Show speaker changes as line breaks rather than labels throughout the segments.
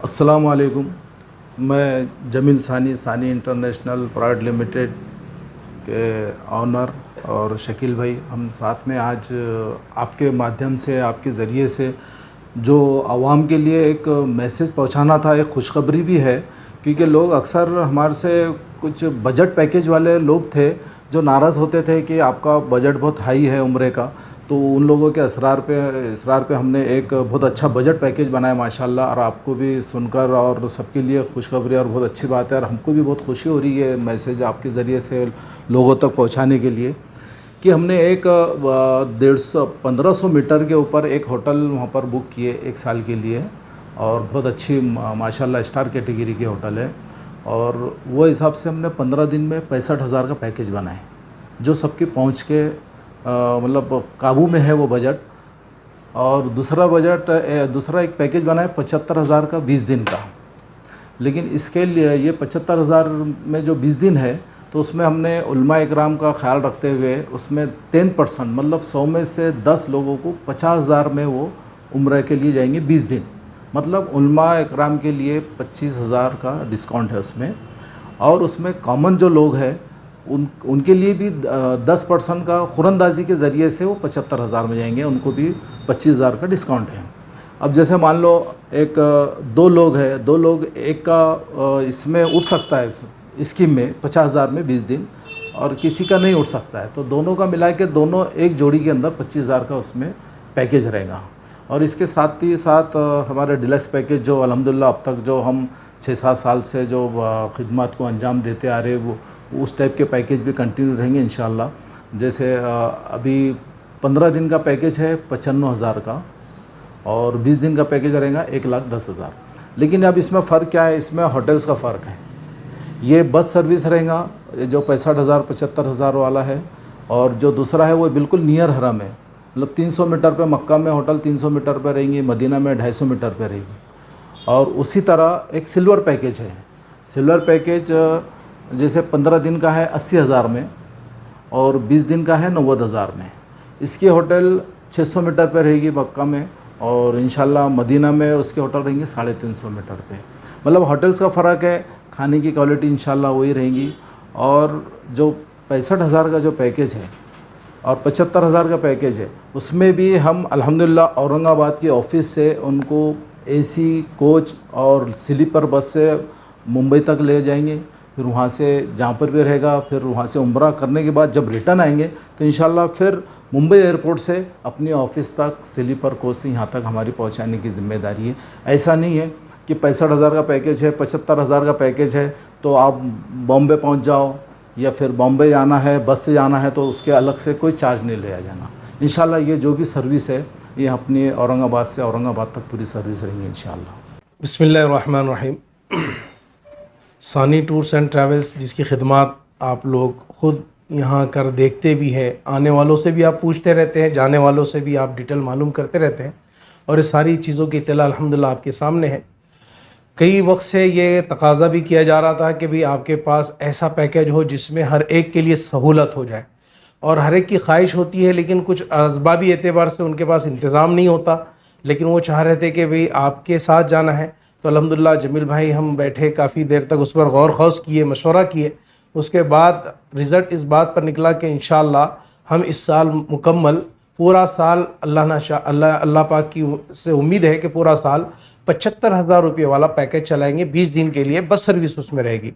अस्सलाम वालेकुम। मैं जमील सानी सानी इंटरनेशनल प्राइवेट लिमिटेड के ऑनर और शकील भाई, हम साथ में आज आपके माध्यम से, आपके ज़रिए से जो आवाम के लिए एक मैसेज पहुंचाना था। एक खुशखबरी भी है, क्योंकि लोग अक्सर हमारे से कुछ बजट पैकेज वाले लोग थे जो नाराज़ होते थे कि आपका बजट बहुत हाई है उम्रे का। तो उन लोगों के इसरार पे हमने एक बहुत अच्छा बजट पैकेज बनाया माशाल्लाह। और आपको भी सुनकर और सबके लिए खुशखबरी और बहुत अच्छी बात है, और हमको भी बहुत खुशी हो रही है मैसेज आपके ज़रिए से लोगों तक पहुंचाने के लिए कि हमने एक 1500 मीटर के ऊपर एक होटल वहाँ पर बुक किए 1 साल के लिए। और बहुत अच्छी माशाल्लाह स्टार कैटेगरी के होटल है। और वो हिसाब से हमने 15 दिन में 65,000 का पैकेज बनाए, जो सबके पहुँच के मतलब काबू में है वो बजट। और दूसरा एक पैकेज बनाए 75,000 का 20 दिन का। लेकिन इसके लिए ये 75,000 में जो 20 दिन है, तो उसमें हमने उलमा इकराम का ख्याल रखते हुए उसमें 10% मतलब 100 में से 10 लोगों को 50,000 में वो उम्र के लिए जाएंगे 20 दिन। मतलब उलमा इकराम के लिए 25,000 का डिस्काउंट है उसमें। और उसमें कॉमन जो लोग हैं उनके लिए भी 10% का खुरंदाजी के ज़रिए से वो 75,000 में जाएंगे, उनको भी 25,000 का डिस्काउंट है। अब जैसे मान लो दो लोग हैं, दो लोग एक का इसमें उठ सकता है स्कीम में 50,000 में 20 दिन, और किसी का नहीं उठ सकता है, तो दोनों का मिला के दोनों एक जोड़ी के अंदर 25,000 का उसमें पैकेज रहेगा। और इसके साथ ही साथ हमारे डिलक्स पैकेज जो अल्हम्दुलिल्लाह अब तक जो हम 6-7 साल से जो खिदमत को अंजाम देते आ रहे, वो उस टाइप के पैकेज भी कंटिन्यू रहेंगे इंशाल्लाह। जैसे अभी 15 दिन का पैकेज है 95,000 का, और 20 दिन का पैकेज रहेगा 1,10,000। लेकिन अब इसमें फ़र्क क्या है, इसमें होटल्स का फ़र्क है। ये बस सर्विस रहेगा जो 65,000 75,000 वाला है, और जो दूसरा है वो बिल्कुल नियर हरम है, मतलब 300 मीटर पे मक्का में होटल 300 मीटर पे रहेंगी, मदीना में 250 मीटर पे रहेगी। और उसी तरह एक सिल्वर पैकेज है। सिल्वर पैकेज जैसे 15 दिन का है 80,000 में, और 20 दिन का है 90,000 में। इसकी होटल 600 मीटर पे रहेगी मक्का में, और इंशाल्लाह मदीना में उसके होटल रहेंगे 350 मीटर पे। मतलब होटल्स का फ़र्क है, खाने की क्वालिटी इंशाल्लाह वही रहेंगी। और जो 65,000 का जो पैकेज है और 75,000 का पैकेज है, उसमें भी हम अल्हम्दुलिल्लाह औरंगाबाद के ऑफिस से उनको एसी कोच और स्लीपर बस से मुंबई तक ले जाएंगे। फिर वहाँ से जहाँ पर भी रहेगा, फिर वहाँ से उम्रा करने के बाद जब रिटर्न आएंगे तो इंशाल्लाह फिर मुंबई एयरपोर्ट से अपनी ऑफिस तक स्लीपर कोच से यहाँ तक हमारी पहुँचाने की ज़िम्मेदारी है। ऐसा नहीं है कि 65,000 का पैकेज है, 75,000 का पैकेज है तो आप बॉम्बे पहुँच जाओ, या फिर बॉम्बे जाना है बस से जाना है तो उसके अलग से कोई चार्ज नहीं लिया जाना। इंशाल्लाह ये जो भी सर्विस है ये अपनी औरंगाबाद से औरंगाबाद तक पूरी सर्विस रहेंगी इंशाल्लाह।
बिस्मिल्लाहिर्रहमानिर्रहीम। सानी टूर्स एंड ट्रैवल्स, जिसकी खिदमत आप लोग ख़ुद यहाँ कर देखते भी हैं, आने वालों से भी आप पूछते रहते हैं, जाने वालों से भी आप डिटेल मालूम करते रहते हैं, और इस सारी चीज़ों की इत्तला अल्हम्दुलिल्लाह आपके सामने है। कई वक्त से ये तकाजा भी किया जा रहा था कि भाई आपके पास ऐसा पैकेज हो जिसमें हर एक के लिए सहूलत हो जाए, और हर एक की ख्वाहिश होती है, लेकिन कुछ असबाबी एतबार से उनके पास इंतज़ाम नहीं होता। लेकिन वो चाह रहे थे कि भाई आपके साथ जाना है, तो अल्हम्दुलिल्लाह जमील भाई हम बैठे काफ़ी देर तक उस पर गौर खौस किए, मशवरा किए। उसके बाद रिज़ल्ट इस बात पर निकला कि इंशाअल्लाह हम इस साल मुकम्मल पूरा साल अल्लाह पाक की से उम्मीद है कि पूरा साल 75,000 रुपये वाला पैकेज चलाएंगे। 20 दिन के लिए बस सर्विस उसमें रहेगी।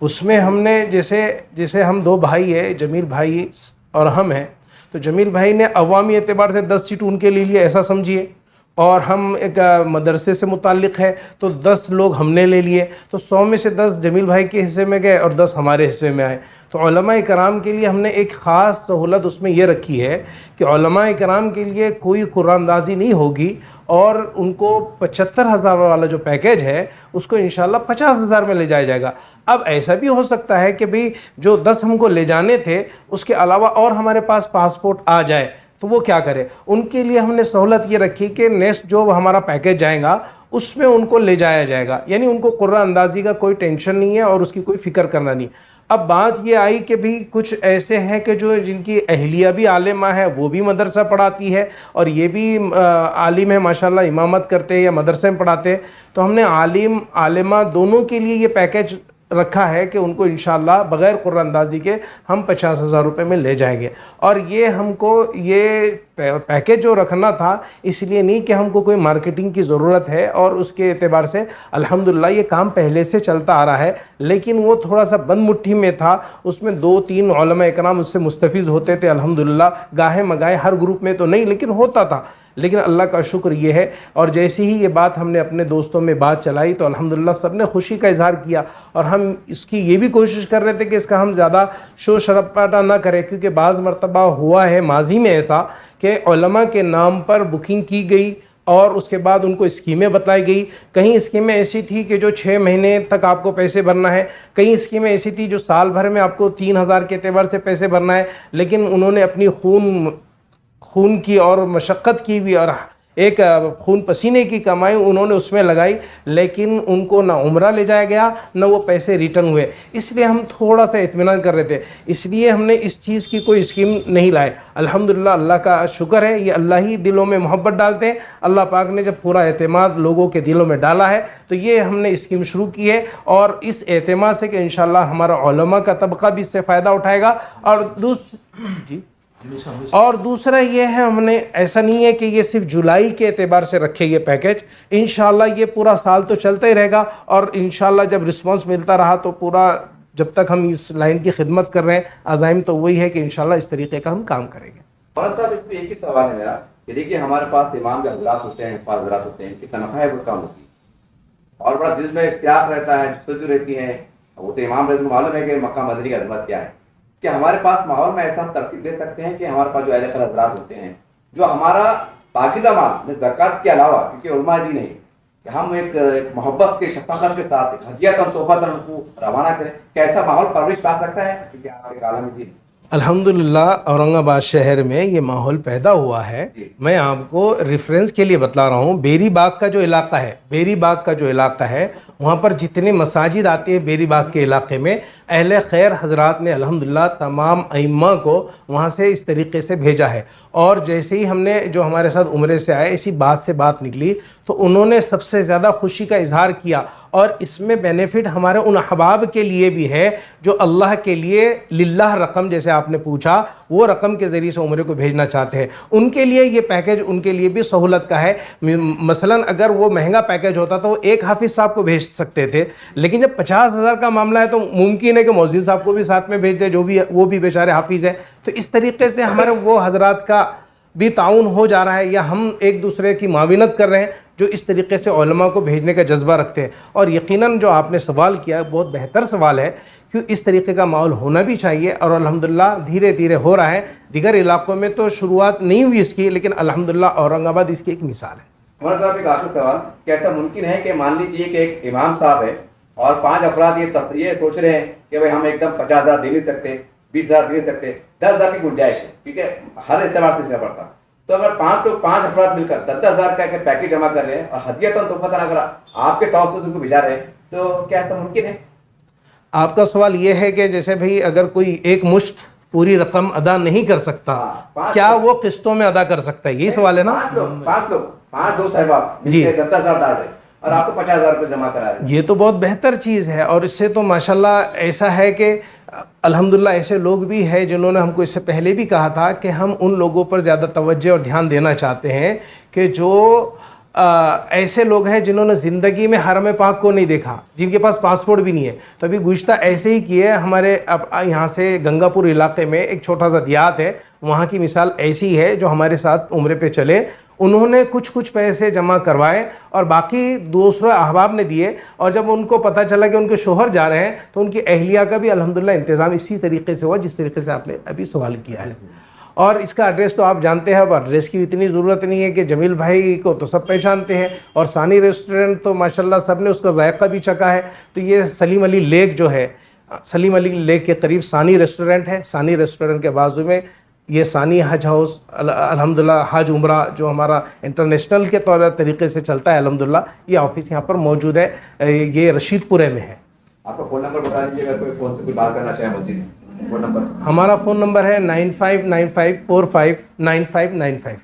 उसमें हमने जैसे हम 2 भाई हैं, जमील भाई और हम हैं, तो जमील भाई ने अवामी एतबार से 10 सीट उनके लिए ऐसा समझिए, और हम एक मदरसे से मुताल्लिक़ है तो 10 लोग हमने ले लिए, तो 100 में से 10 जमील भाई के हिस्से में गए और 10 हमारे हिस्से में आए। तो उलमा कराम के लिए हमने एक ख़ास सहूलत उसमें यह रखी है कि उलमा कराम के लिए कोई कुरानदाजी नहीं होगी, और उनको 75,000 वाला जो पैकेज है उसको इंशाल्लाह 50,000 में ले जाया जाएगा। अब ऐसा भी हो सकता है कि भाई जो 10 हमको ले जाने थे उसके अलावा और हमारे पास पासपोर्ट आ जाए, तो वो क्या करें। उनके लिए हमने सहूलत ये रखी कि नेक्स्ट जो हमारा पैकेज जाएगा उसमें उनको ले जाया जाएगा, यानी उनको कुर्रा अंदाजी का कोई टेंशन नहीं है और उसकी कोई फ़िक्र करना नहीं। अब बात ये आई कि भी कुछ ऐसे हैं कि जो जिनकी अहलिया भी आलिमा है, वो भी मदरसा पढ़ाती है और ये भी आलिम है माशाल्लाह, इमामत करते हैं या मदरसे में पढ़ाते हैं। तो हमने आलिम आलिमा दोनों के लिए ये पैकेज रखा है कि उनको इंशाअल्लाह बग़ैर कुरानंदाज़ी के हम 50,000 रुपये में ले जाएंगे। और ये हमको ये पैकेज जो रखना था इसलिए नहीं कि हमको कोई मार्केटिंग की ज़रूरत है, और उसके एतबार से अल्हम्दुलिल्लाह ये काम पहले से चलता आ रहा है, लेकिन वो थोड़ा सा बंद मुट्ठी में था। उसमें 2-3 उलमा इकराम उससे मुस्तफ़ीज़ होते थे अल्हम्दुलिल्लाह, गाहे मगाहे, हर ग्रुप में तो नहीं लेकिन होता था। लेकिन अल्लाह का शुक्र ये है, और जैसे ही ये बात हमने अपने दोस्तों में बात चलाई तो अल्हम्दुलिल्लाह सब ने खुशी का इजहार किया, और हम इसकी ये भी कोशिश कर रहे थे कि इसका हम ज़्यादा शोर शराबा ना करें, क्योंकि बाज़ मरतबा हुआ है माजी में ऐसा कि उलमा के नाम पर बुकिंग की गई और उसके बाद उनको स्कीमें बताई गई। कहीं स्कीमें ऐसी थी कि जो 6 महीने तक आपको पैसे भरना है, कई स्कीमें ऐसी थी जो साल भर में आपको 3,000 के एतबार से पैसे भरना है, लेकिन उन्होंने अपनी खून की और मशक्क़त की भी और एक खून पसीने की कमाई उन्होंने उसमें लगाई, लेकिन उनको ना उम्रा ले जाया गया ना वो पैसे रिटर्न हुए। इसलिए हम थोड़ा सा इत्मीनान कर रहे थे, इसलिए हमने इस चीज़ की कोई स्कीम नहीं लाए। अल्हम्दुलिल्लाह अल्लाह का शुक्र है, ये अल्लाह ही दिलों में मोहब्बत डालते हैं। अल्लाह पाक ने जब पूरा एतमाद लोगों के दिलों में डाला है तो ये हमने स्कीम शुरू की है, और इस एतमाद से कि इंशाअल्लाह हमारा उलमा का तबका भी इससे फ़ायदा उठाएगा। और दूसरा ये है, हमने ऐसा नहीं है कि ये सिर्फ जुलाई के एतबार से रखे ये पैकेज, इंशाअल्लाह ये पूरा साल तो चलता ही रहेगा, और इंशाअल्लाह जब रिस्पांस मिलता रहा तो पूरा, जब तक हम इस लाइन की खिदमत कर रहे हैं, अज़ाइम तो वही है कि इंशाअल्लाह इस तरीके का हम काम करेंगे।
मौलाना साहब, इसमें एक ही सवाल है मेरा कि देखिए हमारे पास इमाम के हज़रात होते हैं, हिफ़ाज़ हज़रात होते हैं, इनकी तनख्वाह वो कम होती है और बड़ा दिल में इश्तियाक रहता है, जुस्तजू रहती है। वो तो इमाम रज़ी मालूम है कि मक्का मदनी की अज़मत क्या है। कि हमारे पास माहौल में ऐसा हम तरतीब दे सकते हैं कि हमारे पास जो अहले खैर हज़रात होते हैं, जो हमारा पाकीज़ा माल ज़कात के अलावा, क्योंकि उलमा दीन है, कि हम एक मोहब्बत के शफ़क़त के साथ एक हदियतन तोहफ़तन उनको रवाना करें, कैसा माहौल परवरिश पा सकता है? क्योंकि आप एक आलमी दीन।
अल्हम्दुलिल्लाह औरंगाबाद शहर में ये माहौल पैदा हुआ है। मैं आपको रेफरेंस के लिए बता रहा हूँ, बेरी बाग का जो इलाका है, बेरी बाग का जो इलाका है, वहाँ पर जितने मसाजिद आती है बेरी बाग के इलाके में, अहले खैर हज़रात ने अल्हम्दुलिल्लाह तमाम अइम्मा को वहाँ से इस तरीके से भेजा है। और जैसे ही हमने जो हमारे साथ उम्रे से आए, इसी बात से बात निकली तो उन्होंने सबसे ज़्यादा खुशी का इजहार किया, और इसमें बेनिफिट हमारे उन अहबाब के लिए भी है जो अल्लाह के लिए लिल्लाह रकम, जैसे आपने पूछा, वो रकम के ज़रिए से उम्रे को भेजना चाहते हैं, उनके लिए ये पैकेज उनके लिए भी सहूलत का है। मसलन अगर वो महंगा पैकेज होता तो वो एक हाफिज़ साहब को भेज सकते थे, लेकिन जब 50,000 का मामला है तो मुमकिन है कि मौजूद साहब को भी साथ में भेज दे, जो भी वो भी बेचारे हाफिज़ है। तो इस तरीके से हमारे वो हजरात का भी ताउन हो जा रहा है, या हम एक दूसरे की माविनत कर रहे हैं जो इस तरीके से उलमा को भेजने का जज्बा रखते हैं। और यकीनन जो आपने सवाल किया बहुत बेहतर सवाल है, क्यों इस तरीके का माहौल होना भी चाहिए, और अल्हम्दुलिल्लाह धीरे धीरे हो रहा है। दीगर इलाकों में तो शुरुआत नहीं हुई इसकी, लेकिन अल्हम्दुलिल्लाह औरंगाबाद इसकी एक मिसाल है।
मौलाना साहब, एक आखिरी सवाल, कैसा मुमकिन है कि मान लीजिए कि एक इमाम साहब है और 5 अफराद ये तस्रीह सोच रहे हैं कि भाई हम एकदम 50,000 दे नहीं सकते, 20,000 दे नहीं सकते, 10,000 की गुंजाइश है, ठीक है, हर एतबार से देना पड़ता। तो अगर 5 अफराद मिलकर 10,000 का एक पैकेज जमा कर रहे हैं और हदियतन तोहफ़तन अगर आपके तौर से उनको भिजा रहे हैं, तो क्या ऐसा मुमकिन है? आपका
सवाल ये है कि जैसे भाई अगर कोई एक मुश्त पूरी रकम अदा नहीं कर सकता, क्या वो किस्तों में अदा कर सकता है, यही सवाल है ना?
5 लोग 5 दो साहिबाब जी 10,000 डाल रहे और आपको 50,000 रुपये जमा करा रहे हैं।
ये तो बहुत बेहतर चीज़ है, और इससे तो माशाल्लाह ऐसा है कि अल्हम्दुलिल्लाह ऐसे लोग भी हैं जिन्होंने हमको इससे पहले भी कहा था कि हम उन लोगों पर ज़्यादा तवज्जो और ध्यान देना चाहते हैं कि जो ऐसे लोग हैं जिन्होंने ज़िंदगी में हरम पाक को नहीं देखा, जिनके पास पासपोर्ट भी नहीं है। तो अभी गुज़िश्ता ऐसे ही किए हमारे, अब यहाँ से गंगापुर इलाके में एक छोटा सा देहात है, वहाँ की मिसाल ऐसी है, जो हमारे साथ उम्रे पे चले, उन्होंने कुछ पैसे जमा करवाए और बाकी दूसरे अहबाब ने दिए, और जब उनको पता चला कि उनके शोहर जा रहे हैं तो उनकी अहलिया का भी अल्हम्दुलिल्लाह इंतज़ाम इसी तरीके से हुआ जिस तरीके से आपने अभी सवाल किया है। और इसका एड्रेस तो आप जानते हैं, अब एड्रेस की इतनी ज़रूरत नहीं है कि जमील भाई को तो सब पहचानते हैं, और सानी रेस्टोरेंट तो माशाल्लाह सब ने उसका जायका भी चखा है। तो ये सलीम अली लेक जो है, सलीम अली लेक के करीब सानी रेस्टोरेंट है, सानी रेस्टोरेंट के बाजू में ये सानी हज हाउस, अल्हम्दुलिल्लाह हज उम्रा जो हमारा इंटरनेशनल के तौर तरीके से चलता है, अल्हम्दुलिल्लाह ये ऑफिस यहाँ पर मौजूद है, ये रशीदपुरे में है।
आपका फ़ोन नंबर बता दीजिए, अगर कोई फ़ोन से कोई बात करना चाहे मस्जिद में, फ़ोन नंबर।
हमारा फ़ोन नंबर है 9595459595।